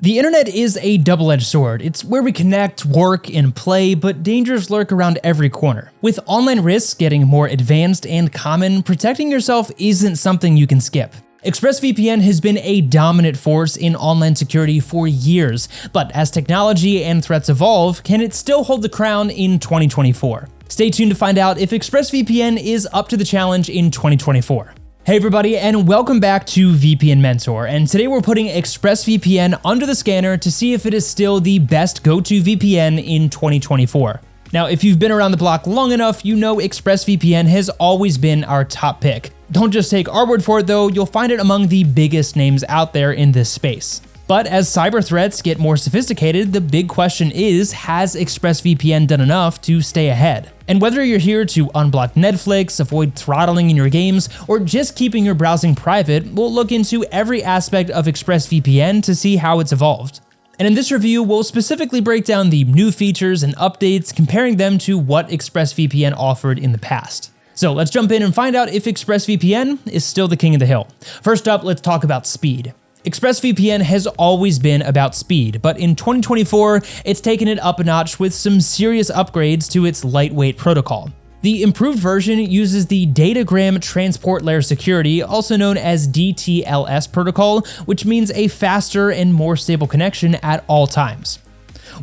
The internet is a double-edged sword. It's where we connect, work, and play, but dangers lurk around every corner. With online risks getting more advanced and common, protecting yourself isn't something you can skip. ExpressVPN has been a dominant force in online security for years, but as technology and threats evolve, can it still hold the crown in 2024? Stay tuned to find out if ExpressVPN is up to the challenge in 2024. Hey everybody, and welcome back to VPN Mentor, and today we're putting ExpressVPN under the scanner to see if it is still the best go-to VPN in 2024. Now, if you've been around the block long enough, you know ExpressVPN has always been our top pick. Don't just take our word for it though, you'll find it among the biggest names out there in this space. But as cyber threats get more sophisticated, the big question is, has ExpressVPN done enough to stay ahead? And whether you're here to unblock Netflix, avoid throttling in your games, or just keeping your browsing private, we'll look into every aspect of ExpressVPN to see how it's evolved. And in this review, we'll specifically break down the new features and updates, comparing them to what ExpressVPN offered in the past. So let's jump in and find out if ExpressVPN is still the king of the hill. First up, let's talk about speed. ExpressVPN has always been about speed, but in 2024, it's taken it up a notch with some serious upgrades to its lightweight protocol. The improved version uses the Datagram Transport Layer Security, also known as DTLS protocol, which means a faster and more stable connection at all times.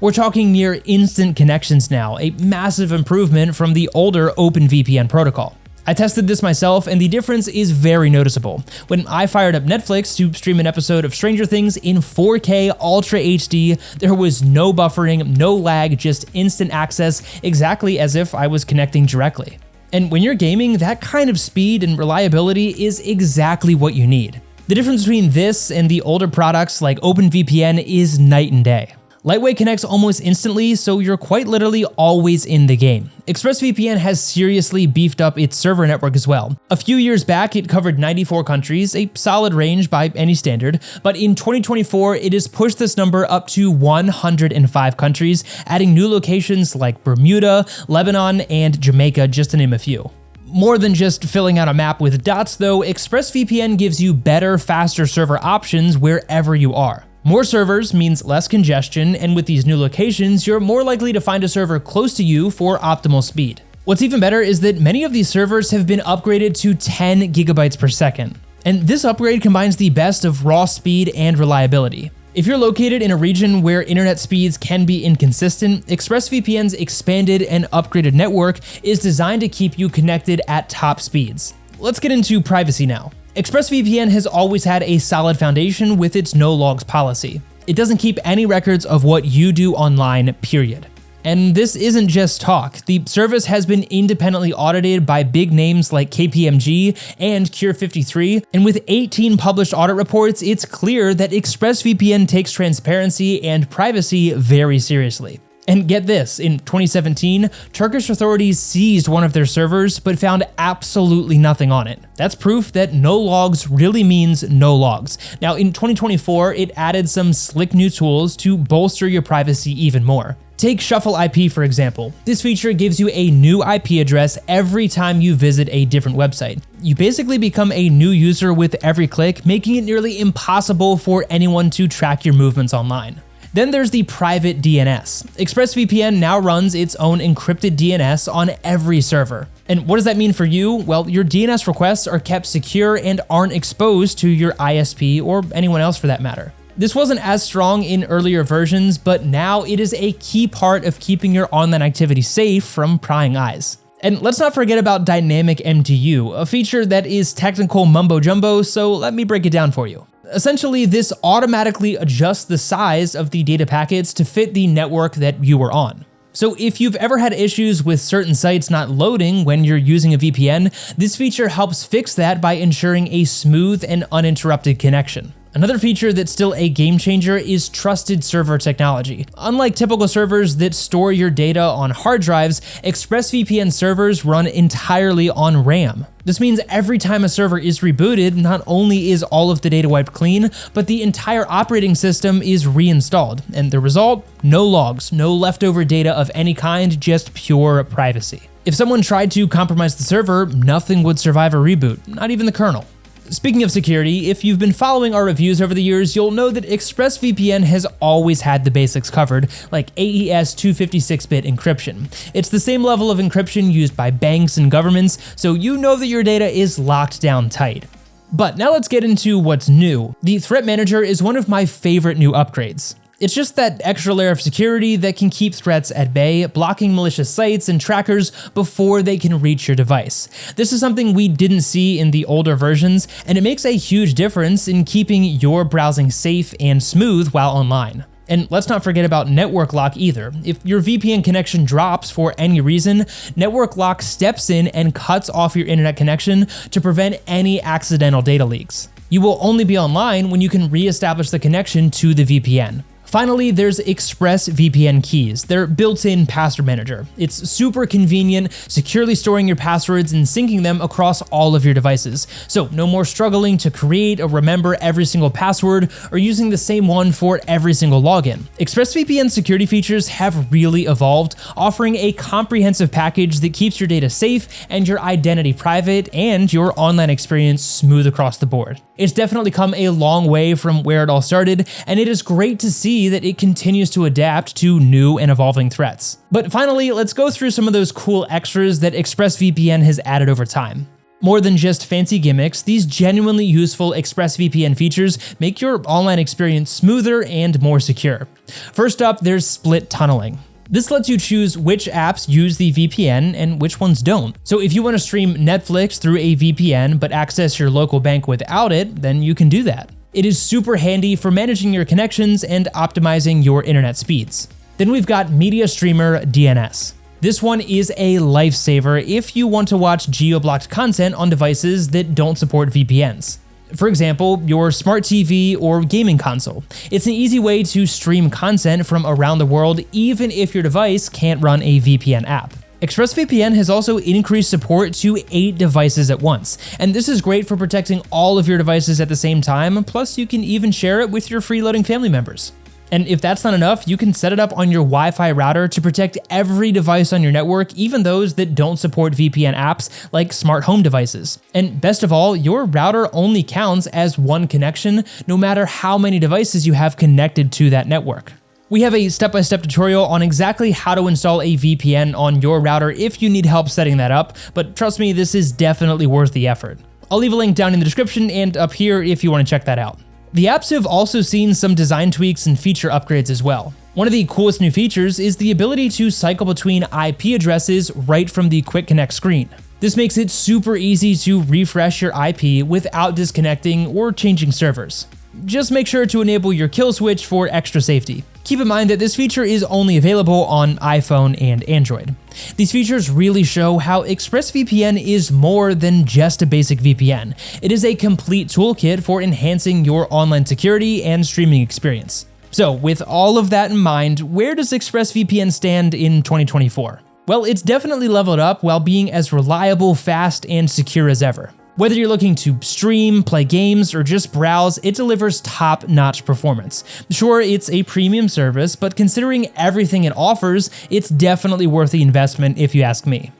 We're talking near instant connections now, a massive improvement from the older OpenVPN protocol. I tested this myself, and the difference is very noticeable. When I fired up Netflix to stream an episode of Stranger Things in 4K Ultra HD, there was no buffering, no lag, just instant access, exactly as if I was connecting directly. And when you're gaming, that kind of speed and reliability is exactly what you need. The difference between this and the older products like OpenVPN is night and day. Lightway connects almost instantly, so you're quite literally always in the game. ExpressVPN has seriously beefed up its server network as well. A few years back, it covered 94 countries, a solid range by any standard, but in 2024, it has pushed this number up to 105 countries, adding new locations like Bermuda, Lebanon, and Jamaica, just to name a few. More than just filling out a map with dots though, ExpressVPN gives you better, faster server options wherever you are. More servers means less congestion, and with these new locations, you're more likely to find a server close to you for optimal speed. What's even better is that many of these servers have been upgraded to 10 gigabytes per second. And this upgrade combines the best of raw speed and reliability. If you're located in a region where internet speeds can be inconsistent, ExpressVPN's expanded and upgraded network is designed to keep you connected at top speeds. Let's get into privacy now. ExpressVPN has always had a solid foundation with its no logs policy. It doesn't keep any records of what you do online, period. And this isn't just talk. The service has been independently audited by big names like KPMG and Cure53, and with 18 published audit reports, it's clear that ExpressVPN takes transparency and privacy very seriously. And get this, in 2017, Turkish authorities seized one of their servers but found absolutely nothing on it. That's proof that no logs really means no logs. Now, in 2024, it added some slick new tools to bolster your privacy even more. Take ShuffleIP for example. This feature gives you a new IP address every time you visit a different website. You basically become a new user with every click, making it nearly impossible for anyone to track your movements online. Then there's the private DNS. ExpressVPN now runs its own encrypted DNS on every server. And what does that mean for you? Well, your DNS requests are kept secure and aren't exposed to your ISP or anyone else for that matter. This wasn't as strong in earlier versions, but now it is a key part of keeping your online activity safe from prying eyes. And let's not forget about dynamic MTU, a feature that is technical mumbo jumbo, so let me break it down for you. Essentially, this automatically adjusts the size of the data packets to fit the network that you are on. So if you've ever had issues with certain sites not loading when you're using a VPN, this feature helps fix that by ensuring a smooth and uninterrupted connection. Another feature that's still a game changer is TrustedServer technology. Unlike typical servers that store your data on hard drives, ExpressVPN servers run entirely on RAM. This means every time a server is rebooted, not only is all of the data wiped clean, but the entire operating system is reinstalled. And the result? No logs, no leftover data of any kind, just pure privacy. If someone tried to compromise the server, nothing would survive a reboot, not even the kernel. Speaking of security, if you've been following our reviews over the years, you'll know that ExpressVPN has always had the basics covered, like AES 256-bit encryption. It's the same level of encryption used by banks and governments, so you know that your data is locked down tight. But now let's get into what's new. The Threat Manager is one of my favorite new upgrades. It's just that extra layer of security that can keep threats at bay, blocking malicious sites and trackers before they can reach your device. This is something we didn't see in the older versions, and it makes a huge difference in keeping your browsing safe and smooth while online. And let's not forget about network lock either. If your VPN connection drops for any reason, network lock steps in and cuts off your internet connection to prevent any accidental data leaks. You will only be online when you can reestablish the connection to the VPN. Finally, there's ExpressVPN keys, their built-in password manager. It's super convenient, securely storing your passwords and syncing them across all of your devices. So no more struggling to create or remember every single password or using the same one for every single login. ExpressVPN security features have really evolved, offering a comprehensive package that keeps your data safe and your identity private and your online experience smooth across the board. It's definitely come a long way from where it all started, and it is great to see that it continues to adapt to new and evolving threats. But finally, let's go through some of those cool extras that ExpressVPN has added over time. More than just fancy gimmicks, these genuinely useful ExpressVPN features make your online experience smoother and more secure. First up, there's split tunneling. This lets you choose which apps use the VPN and which ones don't. So if you want to stream Netflix through a VPN but access your local bank without it, then you can do that. It is super handy for managing your connections and optimizing your internet speeds. Then we've got MediaStreamer DNS. This one is a lifesaver if you want to watch geo-blocked content on devices that don't support VPNs. For example, your smart TV or gaming console. It's an easy way to stream content from around the world even if your device can't run a VPN app. ExpressVPN has also increased support to 8 devices at once, and this is great for protecting all of your devices at the same time, plus you can even share it with your freeloading family members. And if that's not enough, you can set it up on your Wi-Fi router to protect every device on your network, even those that don't support VPN apps like smart home devices. And best of all, your router only counts as one connection, no matter how many devices you have connected to that network. We have a step-by-step tutorial on exactly how to install a VPN on your router if you need help setting that up, but trust me, this is definitely worth the effort. I'll leave a link down in the description and up here if you want to check that out. The apps have also seen some design tweaks and feature upgrades as well. One of the coolest new features is the ability to cycle between IP addresses right from the Quick Connect screen. This makes it super easy to refresh your IP without disconnecting or changing servers. Just make sure to enable your kill switch for extra safety. Keep in mind that this feature is only available on iPhone and Android. These features really show how ExpressVPN is more than just a basic VPN. It is a complete toolkit for enhancing your online security and streaming experience. So with all of that in mind, where does ExpressVPN stand in 2024? Well, it's definitely leveled up while being as reliable, fast, and secure as ever. Whether you're looking to stream, play games, or just browse, it delivers top-notch performance. Sure, it's a premium service, but considering everything it offers, it's definitely worth the investment if you ask me.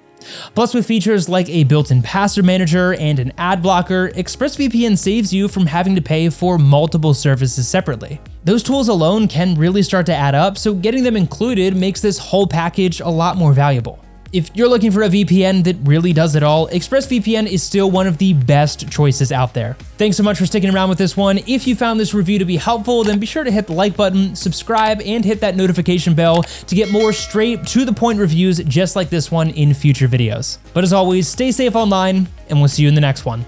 Plus, with features like a built-in password manager and an ad blocker, ExpressVPN saves you from having to pay for multiple services separately. Those tools alone can really start to add up, so getting them included makes this whole package a lot more valuable. If you're looking for a VPN that really does it all, ExpressVPN is still one of the best choices out there. Thanks so much for sticking around with this one. If you found this review to be helpful, then be sure to hit the like button, subscribe, and hit that notification bell to get more straight to the point reviews just like this one in future videos. But as always, stay safe online, and we'll see you in the next one.